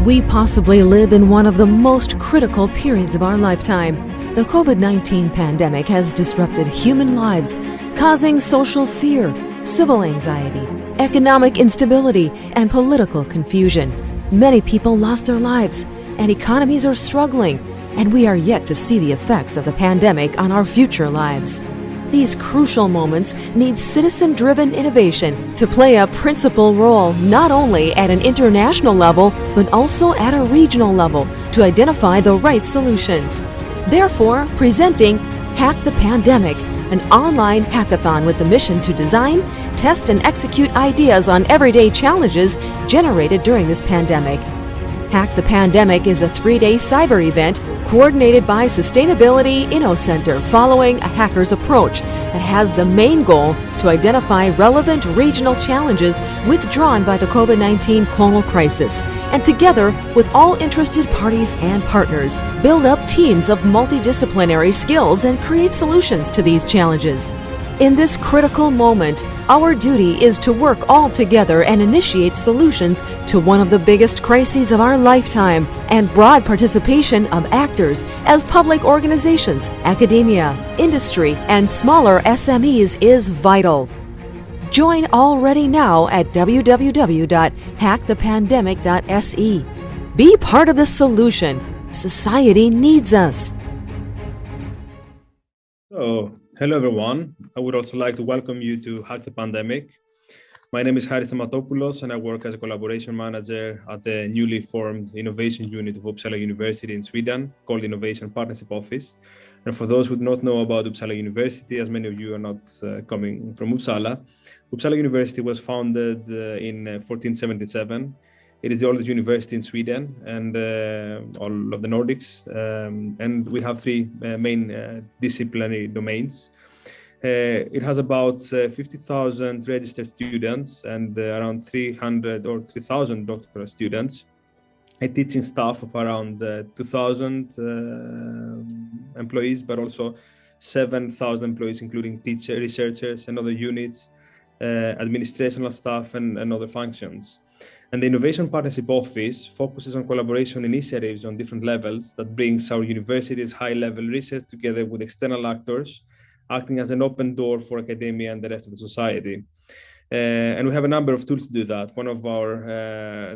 We possibly live in one of the most critical periods of our lifetime. The COVID-19 pandemic has disrupted human lives, causing social fear, civil anxiety, economic instability, and political confusion. Many people lost their lives, and economies are struggling, and we are yet to see the effects of the pandemic on our future lives. These crucial moments need citizen-driven innovation to play a principal role not only at an international level, but also at a regional level to identify the right solutions. Therefore, presenting Hack the Pandemic, an online hackathon with the mission to design, test, and execute ideas on everyday challenges generated during this pandemic. Hack the Pandemic is a 3-day cyber event coordinated by Sustainability InnoCenter following a hacker's approach that has the main goal to identify relevant regional challenges withdrawn by the COVID-19 global crisis, and together with all interested parties and partners, build up teams of multidisciplinary skills and create solutions to these challenges. In this critical moment, our duty is to work all together and initiate solutions to one of the biggest crises of our lifetime, and broad participation of actors as public organizations, academia, industry, and smaller SMEs is vital. Join already now at www.hackthepandemic.se. Be part of the solution. Society needs us. Hello everyone. I would also like to welcome you to Hack the Pandemic. My name is Haris Stamatopoulos and I work as a collaboration manager at the newly formed innovation unit of Uppsala University in Sweden called Innovation Partnership Office. And for those who do not know about Uppsala University, as many of you are not coming from Uppsala, Uppsala University was founded in 1477. It is the oldest university in Sweden and all of the Nordics. And we have three main disciplinary domains. It has about 50,000 registered students and around 300 or 3,000 doctoral students, a teaching staff of around 2,000 employees, but also 7,000 employees, including teachers, researchers, and other units, administrational staff, and other functions. And the Innovation Partnership Office focuses on collaboration initiatives on different levels that brings our university's high-level research together with external actors, acting as an open door for academia and the rest of the society. And we have a number of tools to do that. One of our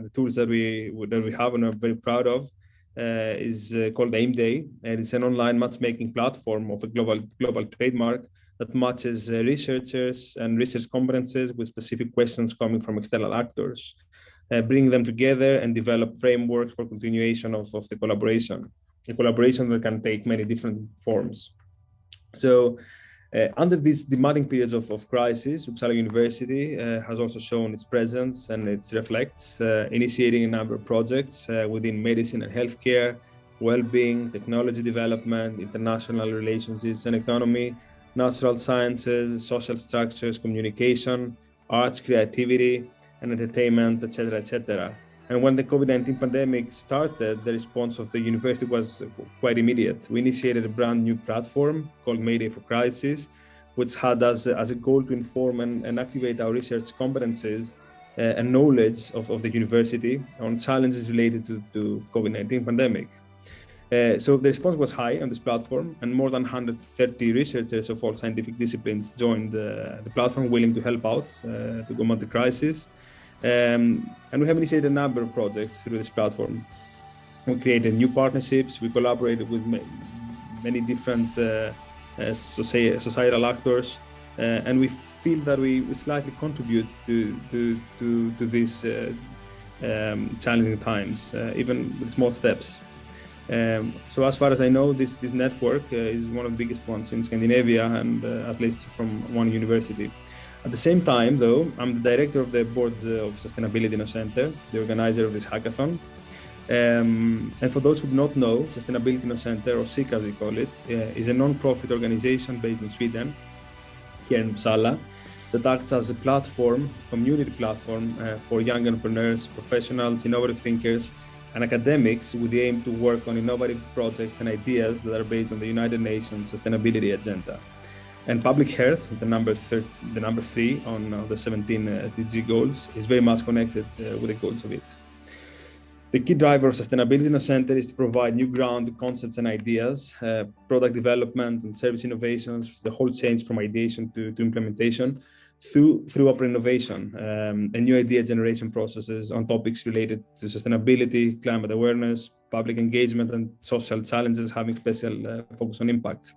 the tools that we have and are very proud of is called AimDay, and it's an online matchmaking platform of a global trademark that matches researchers and research competences with specific questions coming from external actors, bringing them together and develop frameworks for continuation of the collaboration, a collaboration that can take many different forms. So under these demanding periods of crisis, Uppsala University has also shown its presence and its reflects, initiating a number of projects within medicine and healthcare, well-being, technology development, international relationships and economy, natural sciences, social structures, communication, arts, creativity, and entertainment, etc., etc. And when the COVID-19 pandemic started, the response of the university was quite immediate. We initiated a brand new platform called Mayday for Crisis, which had as a goal to inform and activate our research competences and knowledge of the university on challenges related to COVID-19 pandemic. So the response was high on this platform, and more than 130 researchers of all scientific disciplines joined the platform, willing to help out to combat the crisis. And we have initiated a number of projects through this platform. We created new partnerships. We collaborated with many different societal actors, and we feel that we slightly contribute to these challenging times, even with small steps. So as far as I know, this network is one of the biggest ones in Scandinavia, and at least from one university. At the same time, though, I'm the director of the board of Sustainability Innocenter, the organizer of this hackathon. And for those who do not know, Sustainability Innocenter, or SIK as we call it, is a non-profit organization based in Sweden, here in Uppsala, that acts as a platform, community platform for young entrepreneurs, professionals, innovative thinkers, and academics with the aim to work on innovative projects and ideas that are based on the United Nations Sustainability Agenda. And public health, the number 3 on the 17 SDG goals, is very much connected with the goals of it. The key driver of Sustainability Innocenter is to provide new ground to concepts and ideas, product development and service innovations, the whole change from ideation to implementation through open innovation and new idea generation processes on topics related to sustainability, climate awareness, public engagement, and social challenges, having special focus on impact.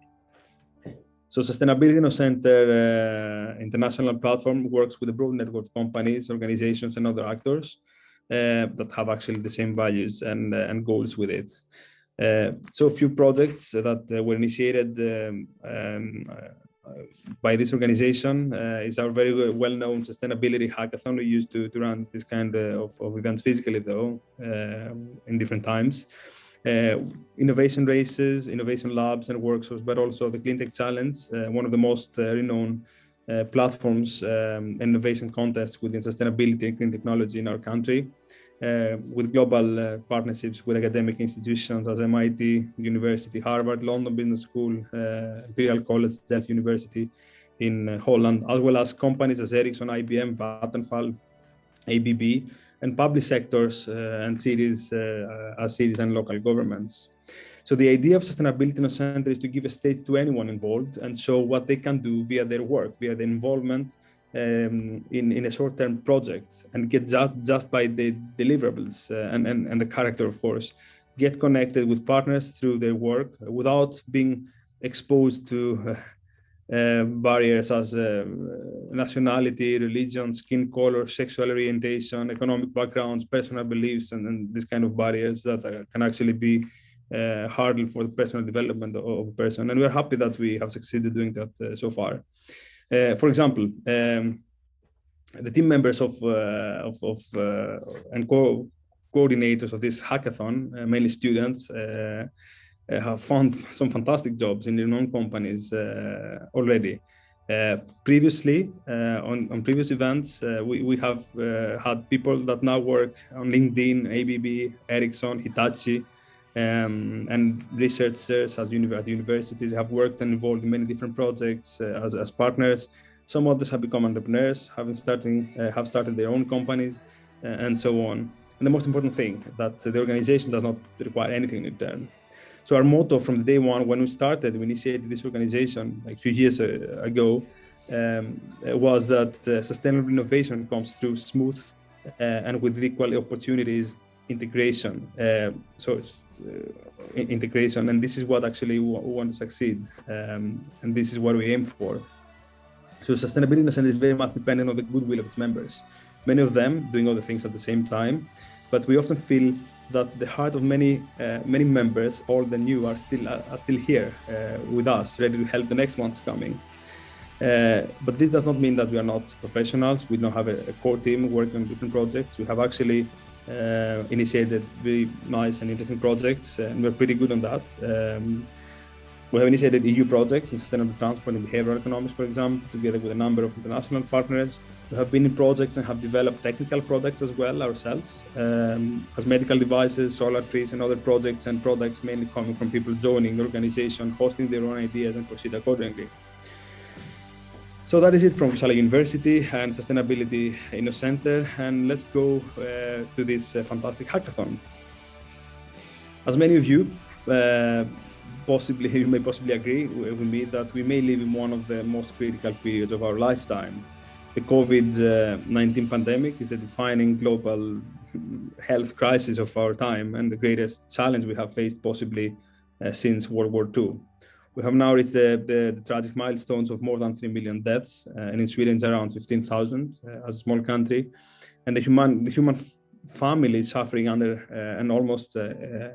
So Sustainability Innocenter International Platform works with a broad network of companies, organizations, and other actors that have actually the same values and goals with it. So a few projects that were initiated by this organization is our very well-known sustainability hackathon. We used to run this kind of events physically, though, in different times. Innovation races, innovation labs and workshops, but also the Cleantech Challenge, one of the most renowned platforms and innovation contests within sustainability and clean technology in our country, with global partnerships with academic institutions as MIT University, Harvard, London Business School, Imperial College, Delft University in Holland, as well as companies as Ericsson, IBM, Vattenfall, ABB, and public sectors and cities as cities and local governments. So the idea of Sustainability Innocenter is to give a stage to anyone involved and show what they can do via their work, via the involvement in a short-term project, and get just by the deliverables and the character, of course, get connected with partners through their work without being exposed to barriers as nationality, religion, skin color, sexual orientation, economic backgrounds, personal beliefs, and this kind of barriers that can actually be hurdle for the personal development of a person. And we're happy that we have succeeded doing that so far. For example, the team members and coordinators of this hackathon, mainly students, have found some fantastic jobs in their own companies already. Previously, on previous events, we have had people that now work on LinkedIn, ABB, Ericsson, Hitachi, and researchers at universities have worked and involved in many different projects as partners. Some others have become entrepreneurs, have started their own companies, and so on. And the most important thing, that the organization does not require anything in return. So our motto from the day one, when we initiated this organization like 2 years ago, was that sustainable innovation comes through smooth and with equal opportunities integration. So it's integration, and this is what actually we want to succeed, and this is what we aim for. So sustainability in a sense is very much dependent on the goodwill of its members. Many of them doing other things at the same time, but we often feel that the heart of many members, old and new, are still here with us, ready to help the next ones coming. But this does not mean that we are not professionals. We don't have a core team working on different projects. We have actually initiated very nice and interesting projects, and we're pretty good on that. We have initiated EU projects in sustainable transport and behavioral economics, for example, together with a number of international partners. We have been in projects and have developed technical products as well ourselves, as medical devices, solar trees, and other projects and products mainly coming from people joining the organization, hosting their own ideas and proceed accordingly. So that is it from Uppsala University and Sustainability InnoCenter, and let's go to this fantastic hackathon. As many of you you may possibly agree with me that we may live in one of the most critical periods of our lifetime. The COVID-19 pandemic is the defining global health crisis of our time and the greatest challenge we have faced possibly since World War II. We have now reached the tragic milestones of more than 3 million deaths, and in Sweden it's around 15,000 as a small country. And the human family is suffering under an almost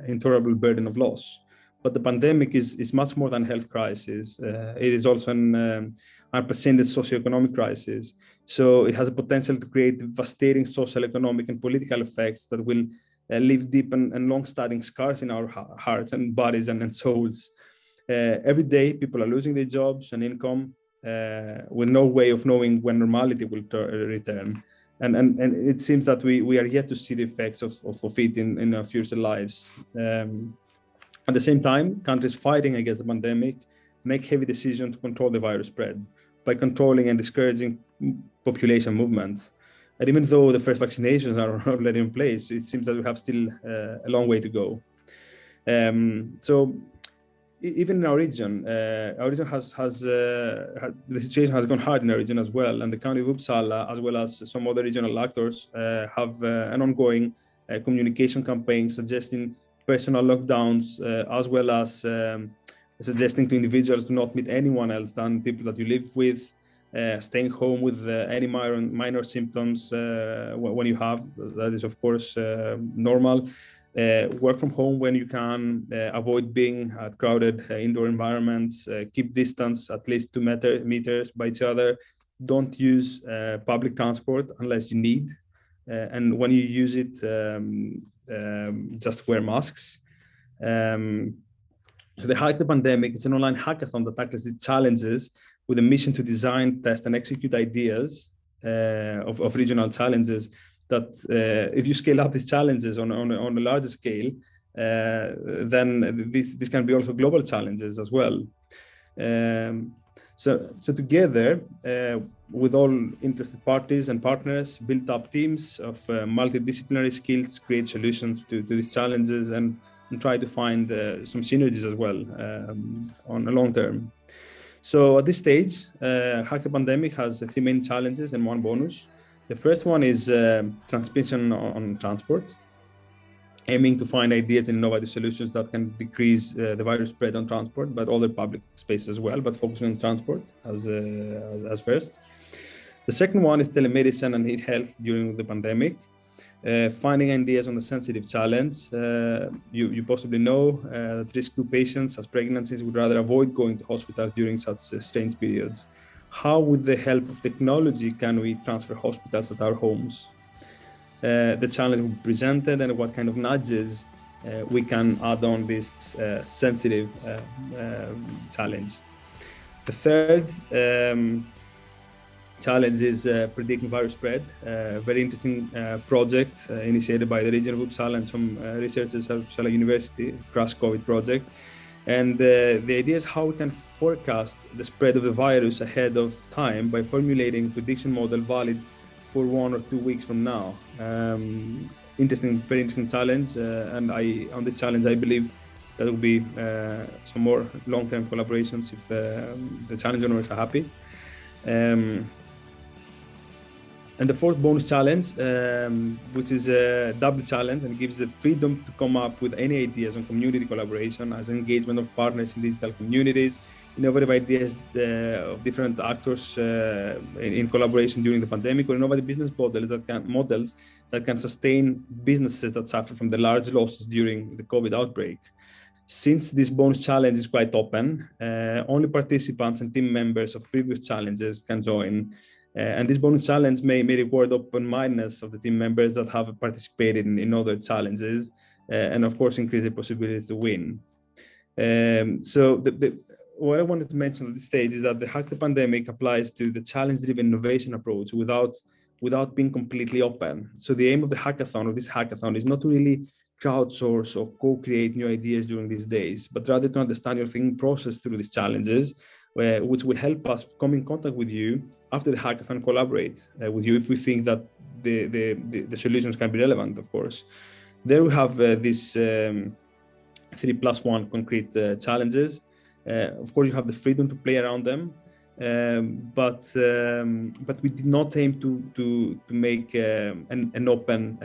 intolerable burden of loss. But the pandemic is much more than a health crisis. It is also an unprecedented socioeconomic crisis. So it has a potential to create devastating social, economic, and political effects that will leave deep and long-standing scars in our hearts and bodies and souls. Every day, people are losing their jobs and income with no way of knowing when normality will return. And it seems that we are yet to see the effects of it in our future lives. At the same time, countries fighting against the pandemic make heavy decisions to control the virus spread by controlling and discouraging population movements. And even though the first vaccinations are already in place, it seems that we have still a long way to go. So even in our region has the situation has gone hard in our region as well, and the county of Uppsala, as well as some other regional actors, have an ongoing communication campaign suggesting personal lockdowns, as well as suggesting to individuals to not meet anyone else than people that you live with, staying home with any minor symptoms when you have. That is, of course, normal. Work from home when you can, avoid being at crowded indoor environments, keep distance at least 2 meters by each other. Don't use public transport unless you need. And when you use it, just wear masks. So the Hack the Pandemic is an online hackathon that tackles these challenges with a mission to design, test, and execute ideas of regional challenges that if you scale up these challenges on a larger scale, then this can be also global challenges as well. So together, with all interested parties and partners, build up teams of multidisciplinary skills, create solutions to these challenges, and try to find some synergies as well on a long term. So at this stage, Hack the Pandemic has 3 main challenges and 1 bonus. The first one is transmission on transport, aiming to find ideas and innovative solutions that can decrease the virus spread on transport, but other public spaces as well, but focusing on transport as first. The second one is telemedicine and health during the pandemic, finding ideas on the sensitive challenge. You possibly know that risk group patients as pregnancies would rather avoid going to hospitals during such strange periods. How, with the help of technology, can we transfer hospitals at our homes? the challenge will be presented and what kind of nudges we can add on this sensitive challenge. The third challenge is predicting virus spread, a very interesting project initiated by the region of Uppsala and some researchers at Uppsala University, Crash COVID project. And the idea is how we can forecast the spread of the virus ahead of time by formulating a prediction model valid for 1 or 2 weeks from now. Interesting, very interesting challenge. And on this challenge, I believe that will be some more long-term collaborations if the challenge owners are happy. And the fourth bonus challenge, which is a double challenge and gives the freedom to come up with any ideas on community collaboration as engagement of partners in digital communities, innovative ideas of different actors in collaboration during the pandemic, or innovative business models that can sustain businesses that suffer from the large losses during the COVID outbreak. Since this bonus challenge is quite open, only participants and team members of previous challenges can join. And this bonus challenge may reward open-mindedness of the team members that have participated in other challenges, and of course increase the possibilities to win. So what I wanted to mention at this stage is that the Hack the Pandemic applies to the challenge-driven innovation approach without being completely open. So the aim of the hackathon, of this hackathon, is not to really crowdsource or co-create new ideas during these days, but rather to understand your thinking process through these challenges, which will help us come in contact with you after the hackathon, collaborate with you if we think that the solutions can be relevant, of course. There we have these 3+1 concrete challenges. Of course, you have the freedom to play around them, but we did not aim to make an open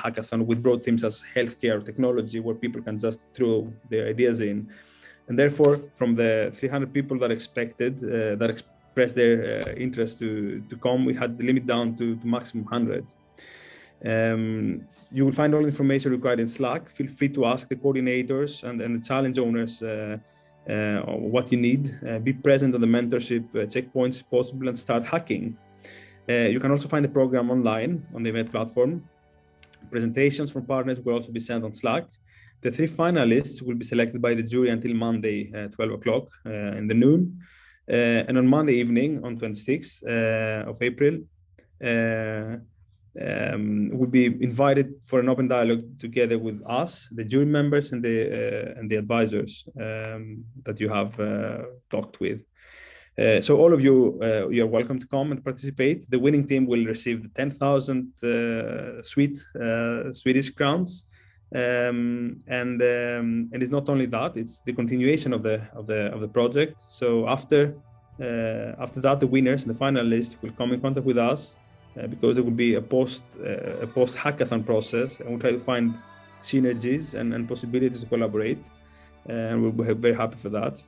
hackathon with broad themes as healthcare or technology, where people can just throw their ideas in. And therefore, from the 300 people that expected, that expressed their interest to come, we had the limit down to maximum 100. You will find all information required in Slack. Feel free to ask the coordinators and the challenge owners what you need. Be present on the mentorship checkpoints if possible and start hacking. You can also find the program online on the event platform. Presentations from partners will also be sent on Slack. The 3 finalists will be selected by the jury until Monday, 12 o'clock in the noon. And on Monday evening, on 26th of April, will be invited for an open dialogue together with us, the jury members, and the advisors that you have talked with. So all of you, you are welcome to come and participate. The winning team will receive the 10,000 Swedish crowns. And it's not only that; it's the continuation of the project. So after that, the winners and the finalists will come in contact with us because there will be a post hackathon process, and we'll try to find synergies and possibilities to collaborate, and we'll be very happy for that.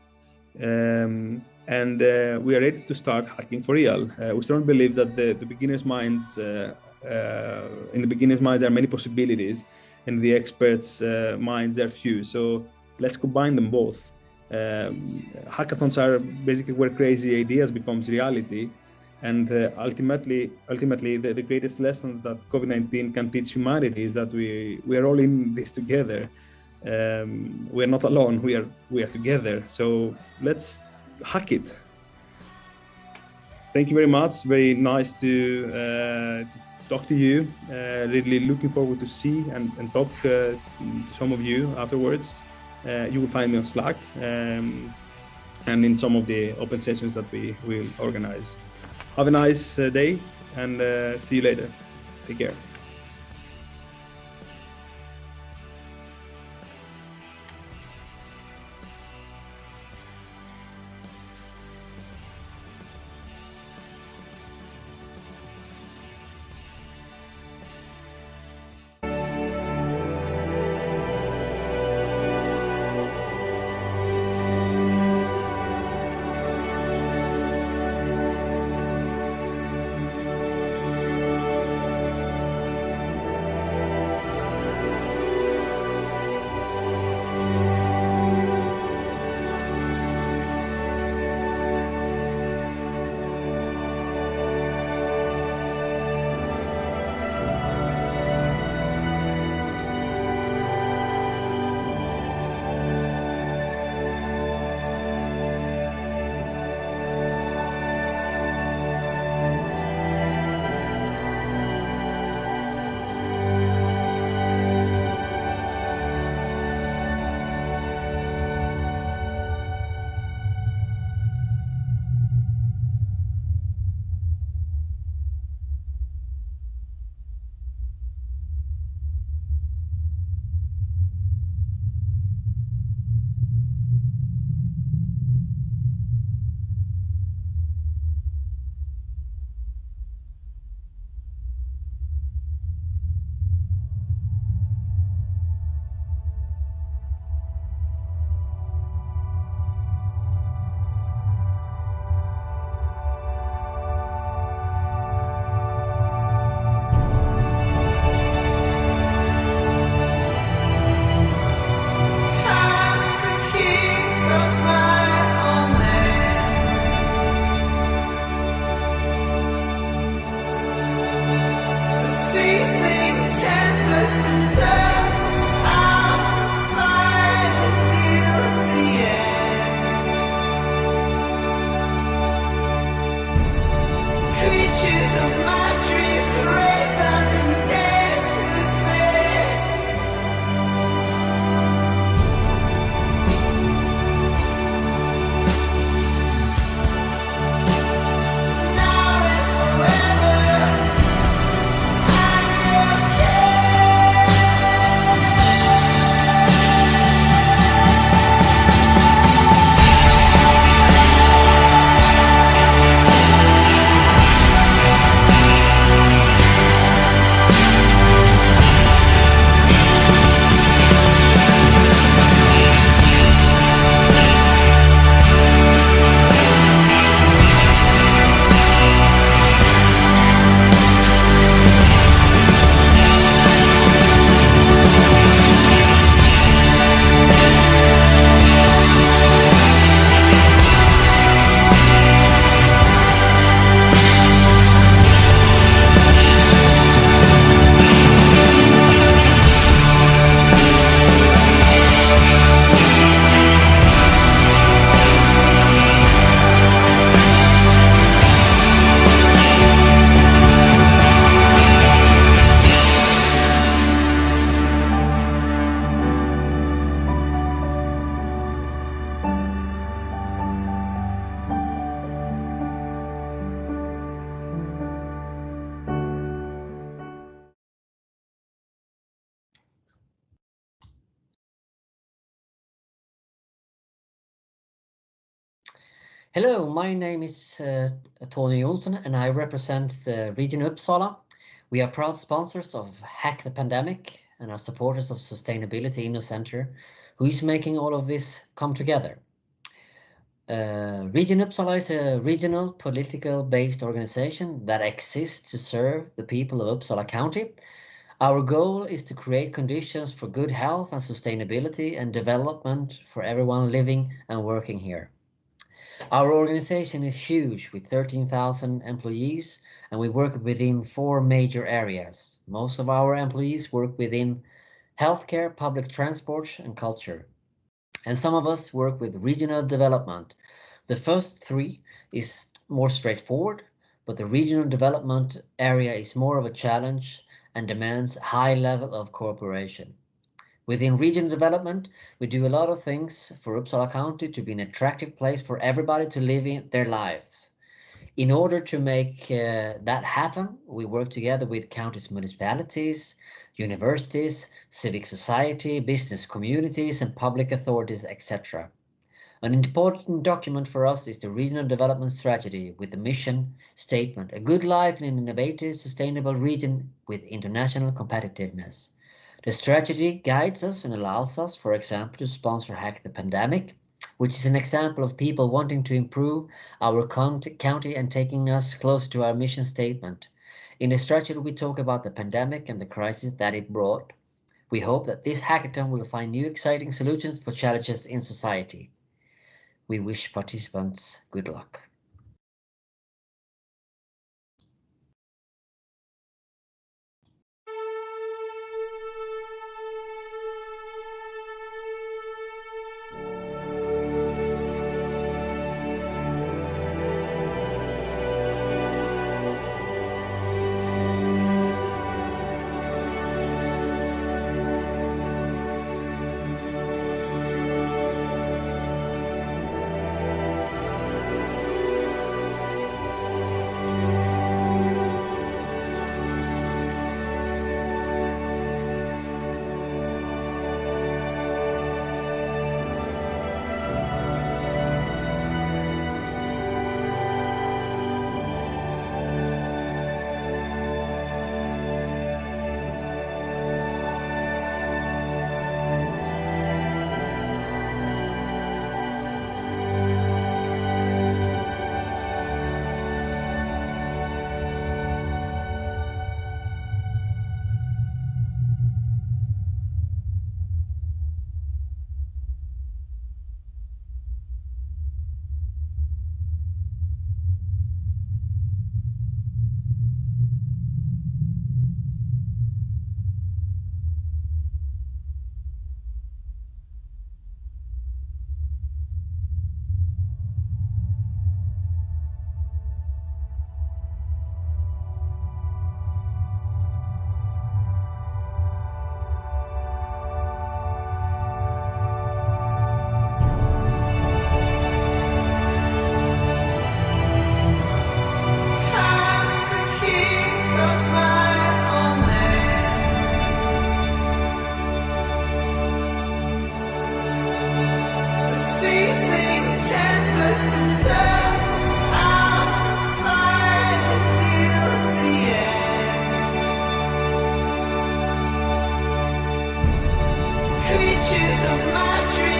And we are ready to start hacking for real. We strongly believe that the beginner's minds, in the beginner's minds, there are many possibilities. And the experts' minds are few. So let's combine them both. Hackathons are basically where crazy ideas becomes reality. And ultimately, the greatest lessons that COVID-19 can teach humanity is that we are all in this together. We are not alone. We are together. So let's hack it. Thank you very much. Very nice to talk to you. Really looking forward to see and talk to some of you afterwards. You will find me on Slack and in some of the open sessions that we will organize. Have a nice day and see you later. Take care. Hello, my name is Tony Jonsson and I represent the region Uppsala. We are proud sponsors of Hack the Pandemic and are supporters of Sustainability InnoCenter, who is making all of this come together. Region Uppsala is a regional political-based organization that exists to serve the people of Uppsala County. Our goal is to create conditions for good health and sustainability and development for everyone living and working here. Our organization is huge with 13,000 employees and we work within 4 major areas. Most of our employees work within healthcare, public transport and culture. And some of us work with regional development. The first 3 is more straightforward, but the regional development area is more of a challenge and demands a high level of cooperation. Within regional development, we do a lot of things for Uppsala County to be an attractive place for everybody to live in their lives. In order to make that happen, we work together with county's municipalities, universities, civic society, business communities, and public authorities, etc. An important document for us is the Regional Development Strategy with the mission statement, a good life in an innovative, sustainable region with international competitiveness. The strategy guides us and allows us, for example, to sponsor Hack the Pandemic, which is an example of people wanting to improve our county and taking us closer to our mission statement. In the strategy, we talk about the pandemic and the crisis that it brought. We hope that this hackathon will find new exciting solutions for challenges in society. We wish participants good luck. Creatures of my dreams.